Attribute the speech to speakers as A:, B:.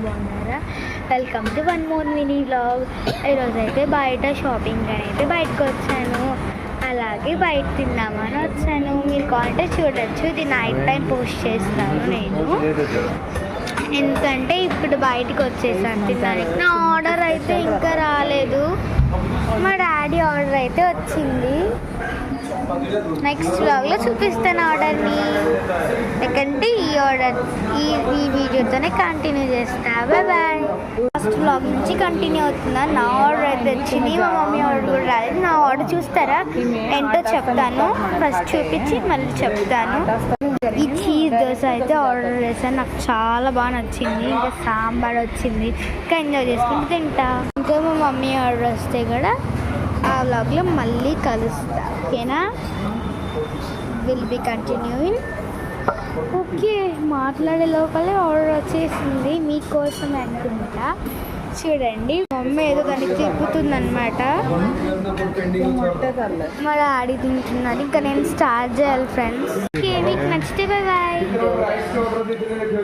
A: బాగున్నారా? Welcome to one more mini vlog. ఈరోజైతే బయట షాపింగ్ అయితే బయటకు వచ్చాను, అలాగే బయట తిందామని వచ్చాను. మీరు కావాలంటే చూడొచ్చు, ఇది నైట్ టైం పోస్ట్ చేస్తాను నేను, ఎందుకంటే ఇప్పుడు బయటకు వచ్చేసాను తినడానికి. నా ఆర్డర్ అయితే ఇంకా రాలేదు, మా డాడీ ఆర్డర్ అయితే వచ్చింది. నెక్స్ట్ వ్లాగ్లో చూపిస్తాను ఆర్డర్ని, ఎందుకంటే ఈ వీడియోతోనే కంటిన్యూ చేస్తా. Bye bye. ఫస్ట్ వ్లాగ్ నుంచి కంటిన్యూ అవుతుందా. నా ఆర్డర్ అయితే వచ్చింది, మా మమ్మీ ఆర్డర్ కూడా రాలేదు. నా ఆర్డర్ చూస్తారా, ఏంటో చెప్తాను, ఫస్ట్ చూపించి మళ్ళీ చెప్తాను. ఈ చీజ్ దోశ అయితే ఆర్డర్ చేశాను, నాకు చాలా బాగా నచ్చింది. ఇంకా సాంబార్ వచ్చింది, ఇంకా ఎంజాయ్ చేసుకుంటూ తింటా. ఇంకా మా మమ్మీ ఆర్డర్ వస్తే కూడా ఆ వ్లాగ్లో మళ్ళీ కలుస్తా, ఓకేనా? Will be continuing. ఓకే, మాట్లాడే లోపలే ఆర్డర్ వచ్చేసింది, మీకోసం అనుకుంటా. చూడండి, మమ్మీ ఏదో కానీ తిప్పుతుంది అనమాట, మా డాడీ తింటున్నారు. ఇంకా నేను స్టార్ట్ చేయాలి ఫ్రెండ్స్. ఓకే, మీకు నచ్చితే బాయ్.